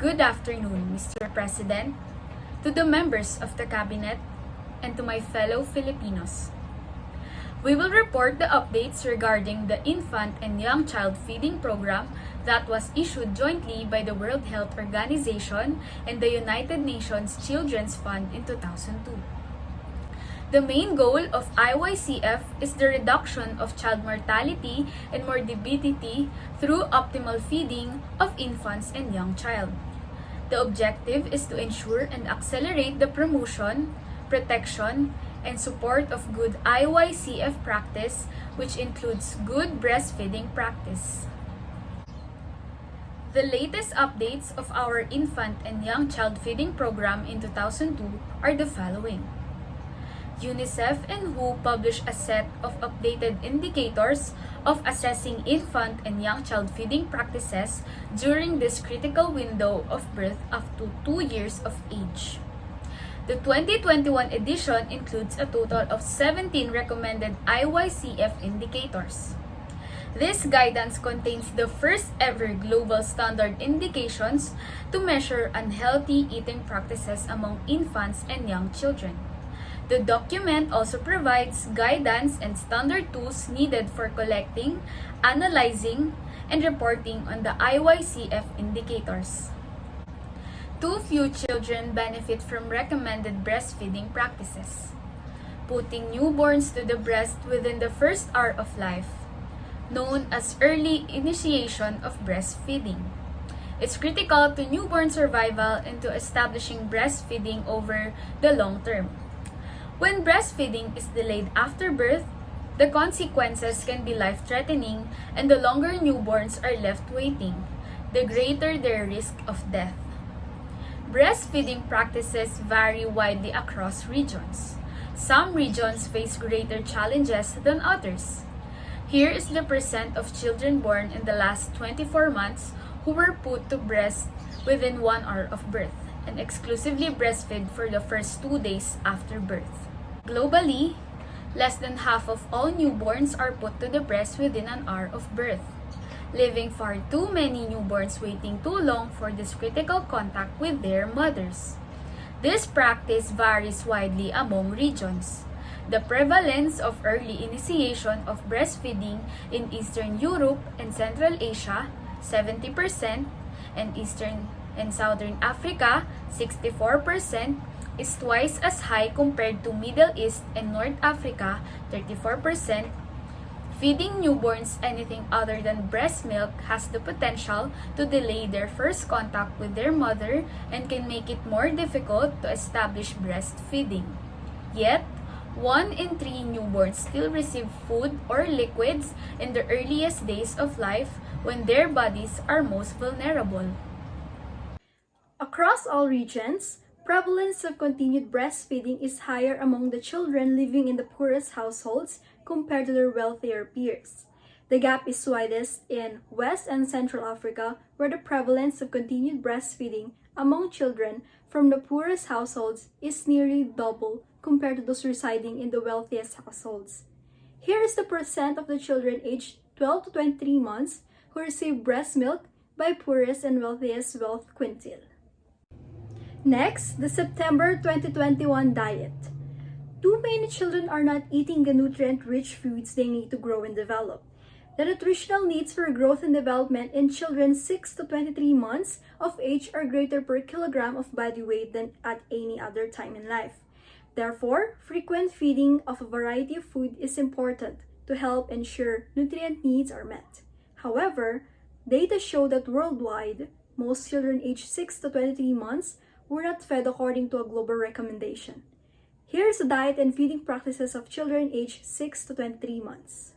Good afternoon, Mr. President, to the members of the Cabinet, and to my fellow Filipinos. We will report the updates regarding the infant and young child feeding program that was issued jointly by the World Health Organization and the United Nations Children's Fund in 2002. The main goal of IYCF is the reduction of child mortality and morbidity through optimal feeding of infants and young child. The objective is to ensure and accelerate the promotion, protection, and support of good IYCF practice, which includes good breastfeeding practice. The latest updates of our infant and young child feeding program in 2002 are the following. UNICEF and WHO published a set of updated indicators of assessing infant and young child feeding practices during this critical window of birth up to 2 years of age. The 2021 edition includes a total of 17 recommended IYCF indicators. This guidance contains the first ever global standard indications to measure unhealthy eating practices among infants and young children. The document also provides guidance and standard tools needed for collecting, analyzing, and reporting on the IYCF indicators. Too few children benefit from recommended breastfeeding practices. Putting newborns to the breast within the first hour of life, known as early initiation of breastfeeding. It's critical to newborn survival and to establishing breastfeeding over the long term. When breastfeeding is delayed after birth, the consequences can be life-threatening, and the longer newborns are left waiting, the greater their risk of death. Breastfeeding practices vary widely across regions. Some regions face greater challenges than others. Here is the percent of children born in the last 24 months who were put to breast within 1 hour of birth and exclusively breastfed for the first 2 days after birth. Globally, less than half of all newborns are put to the breast within an hour of birth, leaving far too many newborns waiting too long for this critical contact with their mothers. This practice varies widely among regions. The prevalence of early initiation of breastfeeding in Eastern Europe and Central Asia, 70%, and Eastern and Southern Africa, 64%, is twice as high compared to Middle East and North Africa, 34%. Feeding newborns anything other than breast milk has the potential to delay their first contact with their mother and can make it more difficult to establish breastfeeding. Yet, 1 in 3 newborns still receive food or liquids in the earliest days of life when their bodies are most vulnerable. Across all regions, prevalence of continued breastfeeding is higher among the children living in the poorest households compared to their wealthier peers. The gap is widest in West and Central Africa, where the prevalence of continued breastfeeding among children from the poorest households is nearly double compared to those residing in the wealthiest households. Here is the percent of the children aged 12 to 23 months who receive breast milk by poorest and wealthiest wealth quintile. Next, the September 2021 diet. Too many children are not eating the nutrient-rich foods they need to grow and develop. The nutritional needs for growth and development in children 6 to 23 months of age are greater per kilogram of body weight than at any other time in life. Therefore, frequent feeding of a variety of food is important to help ensure nutrient needs are met. However, data show that worldwide, most children aged 6 to 23 months were not fed according to a global recommendation. Here's the diet and feeding practices of children aged 6 to 23 months.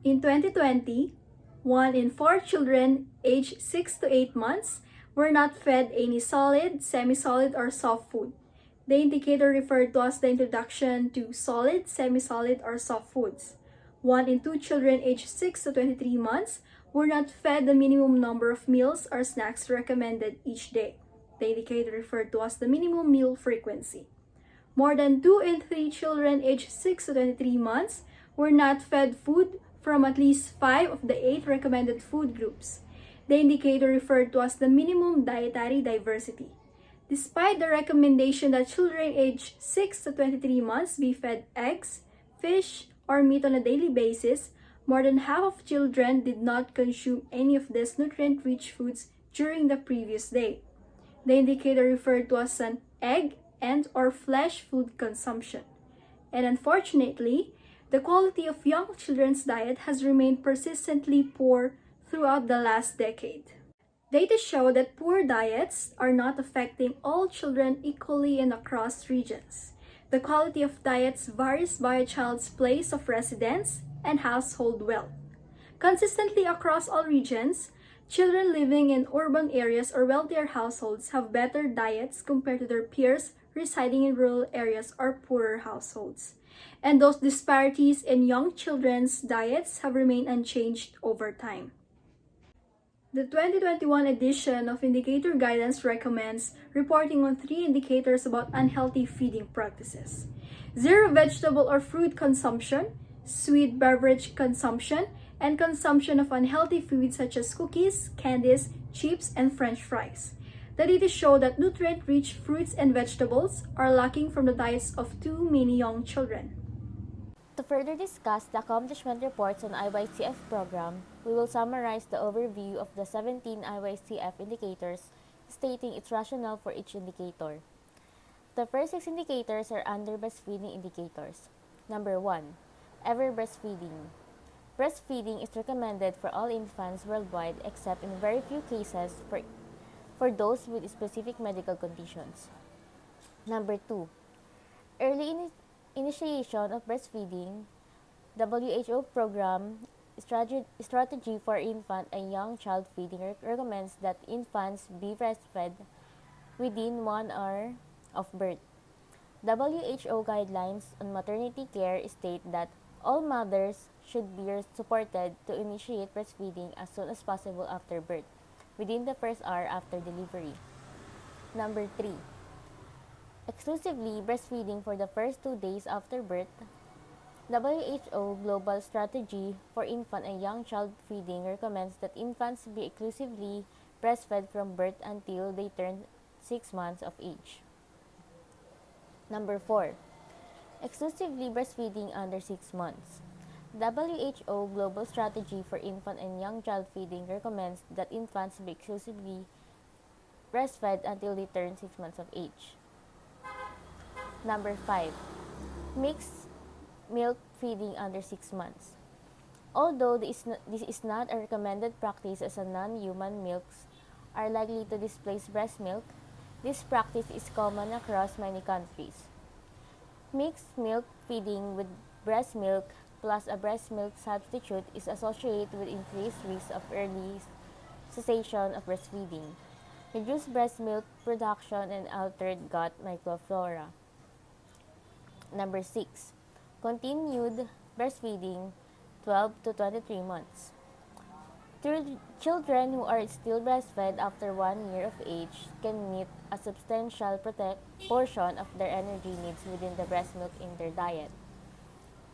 In 2020, 1 in 4 children aged 6 to 8 months were not fed any solid, semi-solid, or soft food. The indicator referred to as the introduction to solid, semi-solid, or soft foods. 1 in 2 children aged 6 to 23 months were not fed the minimum number of meals or snacks recommended each day. The indicator referred to as the minimum meal frequency. More than 2 in 3 children aged 6 to 23 months were not fed food from at least 5 of the 8 recommended food groups. the indicator referred to as the minimum dietary diversity. Despite the recommendation that children aged 6 to 23 months be fed eggs, fish, or meat on a daily basis, more than half of children did not consume any of these nutrient-rich foods during the previous day. The indicator referred to as an egg and/or flesh food consumption. And unfortunately, the quality of young children's diet has remained persistently poor throughout the last decade. Data show that poor diets are not affecting all children equally and across regions. The quality of diets varies by a child's place of residence and household wealth. Consistently across all regions, children living in urban areas or wealthier households have better diets compared to their peers residing in rural areas or poorer households. And those disparities in young children's diets have remained unchanged over time. The 2021 edition of Indicator Guidance recommends reporting on 3 indicators about unhealthy feeding practices: zero vegetable or fruit consumption, sweet beverage consumption, and consumption of unhealthy foods such as cookies, candies, chips, and French fries. The data show that nutrient-rich fruits and vegetables are lacking from the diets of too many young children. To further discuss the accomplishment reports on IYCF program, we will summarize the overview of the 17 IYCF indicators, stating its rationale for each indicator. The first 6 indicators are under breastfeeding indicators. Number 1. Ever breastfeeding. Breastfeeding is recommended for all infants worldwide except in very few cases for those with specific medical conditions. Number 2. Early initiation of breastfeeding. WHO program strategy for infant and young child feeding recommends that infants be breastfed within 1 hour of birth. WHO guidelines on maternity care state that all mothers should be supported to initiate breastfeeding as soon as possible after birth, within the first hour after delivery. Number 3. Exclusively breastfeeding for the first 2 days after birth. WHO Global Strategy for Infant and Young Child Feeding recommends that infants be exclusively breastfed from birth until they turn 6 months of age. Number 4. Exclusively breastfeeding under 6 months. WHO Global Strategy for Infant and Young Child Feeding recommends that infants be exclusively breastfed until they turn 6 months of age. Number 5. Mixed milk feeding under 6 months. Although this is not a recommended practice as non-human milks are likely to displace breast milk, this practice is common across many countries. Mixed milk feeding with breast milk plus a breast milk substitute is associated with increased risk of early cessation of breastfeeding, reduced breast milk production, and altered gut microflora. Number 6. Continued breastfeeding 12 to 23 months. Children who are still breastfed after 1 year of age can meet a substantial portion of their energy needs within the breast milk in their diet.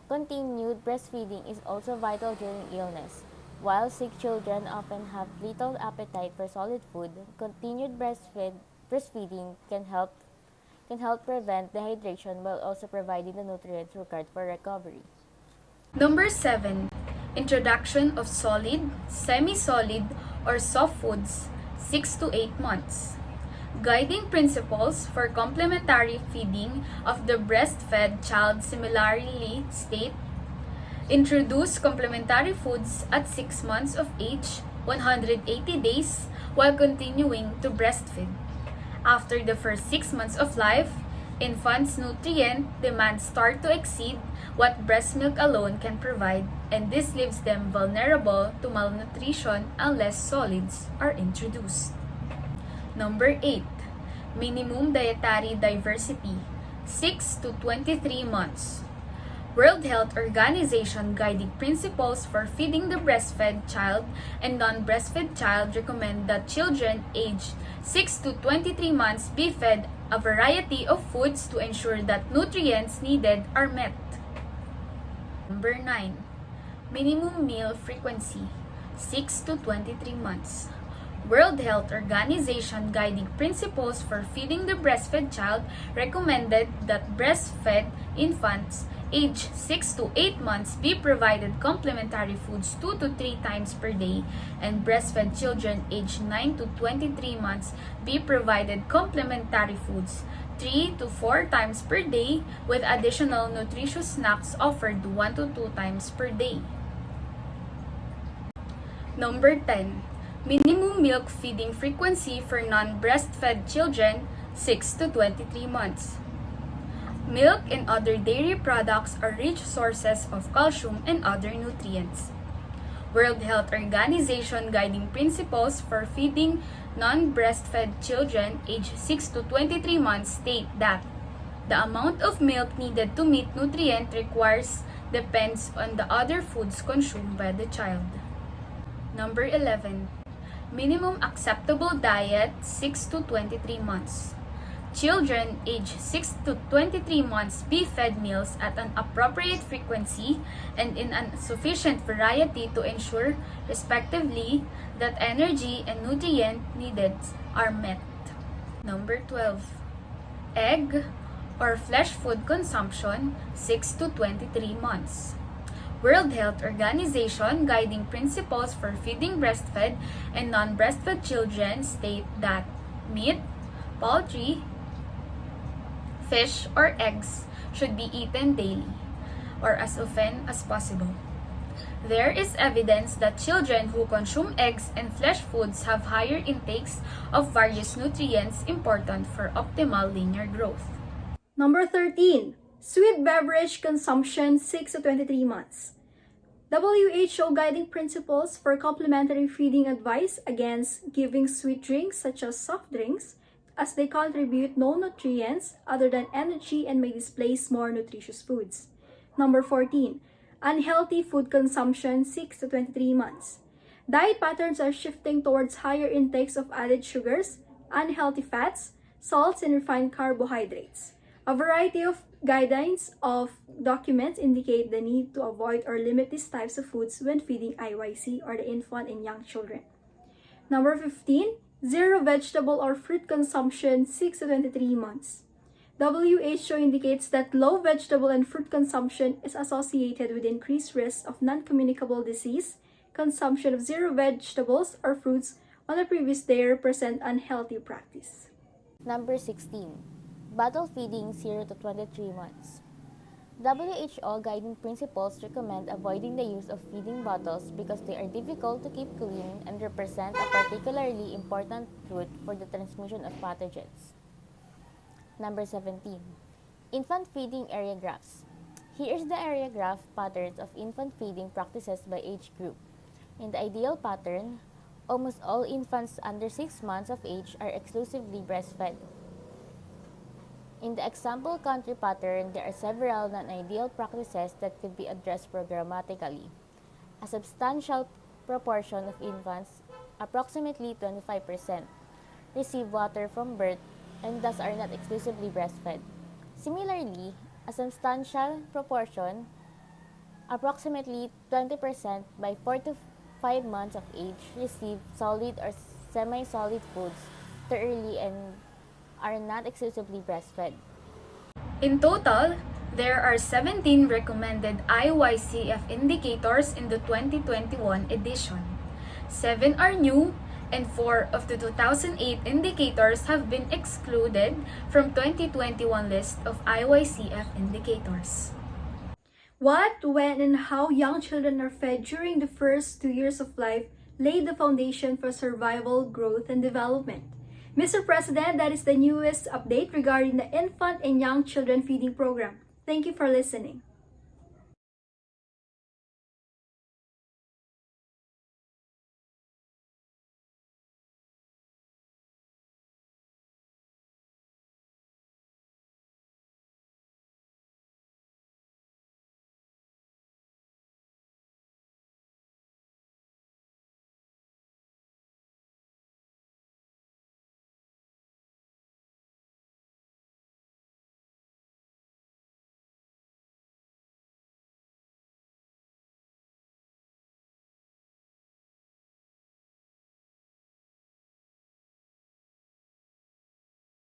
Continued breastfeeding is also vital during illness. While sick children often have little appetite for solid food, continued breastfeeding can help prevent dehydration while also providing the nutrients required for recovery. Number 7. Introduction of solid, semi-solid, or soft foods 6 to 8 months. Guiding principles for complementary feeding of the breastfed child similarly state: introduce complementary foods at 6 months of age, 180 days, while continuing to breastfeed. After the first 6 months of life, infants' nutrient demands start to exceed what breast milk alone can provide, and this leaves them vulnerable to malnutrition unless solids are introduced. Number 8. Minimum dietary diversity 6 to 23 months. World Health Organization guiding principles for feeding the breastfed child and non-breastfed child recommend that children aged 6 to 23 months be fed a variety of foods to ensure that nutrients needed are met. Number 9. Minimum meal frequency 6 to 23 months. World Health Organization Guiding Principles for Feeding the Breastfed Child recommended that breastfed infants aged 6 to 8 months be provided complementary foods 2 to 3 times per day, and breastfed children aged 9 to 23 months be provided complementary foods 3 to 4 times per day, with additional nutritious snacks offered 1 to 2 times per day. Number 10. Minimum milk feeding frequency for non-breastfed children 6 to 23 months. Milk and other dairy products are rich sources of calcium and other nutrients. World Health Organization Guiding Principles for Feeding Non-Breastfed Children aged 6 to 23 months state that the amount of milk needed to meet nutrient requires depends on the other foods consumed by the child. Number 11. Minimum acceptable diet 6 to 23 months. Children aged 6 to 23 months be fed meals at an appropriate frequency and in a sufficient variety to ensure, respectively, that energy and nutrient needs are met. Number 12. Egg or flesh food consumption 6 to 23 months. World Health Organization Guiding Principles for Feeding Breastfed and Non-Breastfed Children state that meat, poultry, fish, or eggs should be eaten daily or as often as possible. There is evidence that children who consume eggs and flesh foods have higher intakes of various nutrients important for optimal linear growth. Number 13. Sweet beverage consumption 6 to 23 months. WHO Guiding Principles for Complementary Feeding advise against giving sweet drinks such as soft drinks, as they contribute no nutrients other than energy and may displace more nutritious foods. Number 14. Unhealthy food consumption 6 to 23 months. Diet patterns are shifting towards higher intakes of added sugars, unhealthy fats, salts, and refined carbohydrates. A variety of guidelines of documents indicate the need to avoid or limit these types of foods when feeding IYC or the infant and young children. Number 15. Zero vegetable or fruit consumption 6 to 23 months. WHO indicates that low vegetable and fruit consumption is associated with increased risk of non-communicable disease. Consumption of zero vegetables or fruits on the previous day represent unhealthy practice. Number 16. Bottle feeding 0 to 23 months. WHO guiding principles recommend avoiding the use of feeding bottles because they are difficult to keep clean and represent a particularly important route for the transmission of pathogens. Number 17. Infant feeding area graphs. Here is the area graph patterns of infant feeding practices by age group. In the ideal pattern, almost all infants under 6 months of age are exclusively breastfed. In the example country pattern, there are several non-ideal practices that could be addressed programmatically. A substantial proportion of infants, approximately 25%, receive water from birth and thus are not exclusively breastfed. Similarly, a substantial proportion, approximately 20% by 4 to 5 months of age, receive solid or semi-solid foods too early and are not exclusively breastfed. In total, there are 17 recommended IYCF indicators in the 2021 edition. 7 are new, and 4 of the 2008 indicators have been excluded from 2021 list of IYCF indicators. What, when, and how young children are fed during the first 2 years of life laid the foundation for survival, growth, and development. Mr. President, that is the newest update regarding the infant and young children feeding program. Thank you for listening.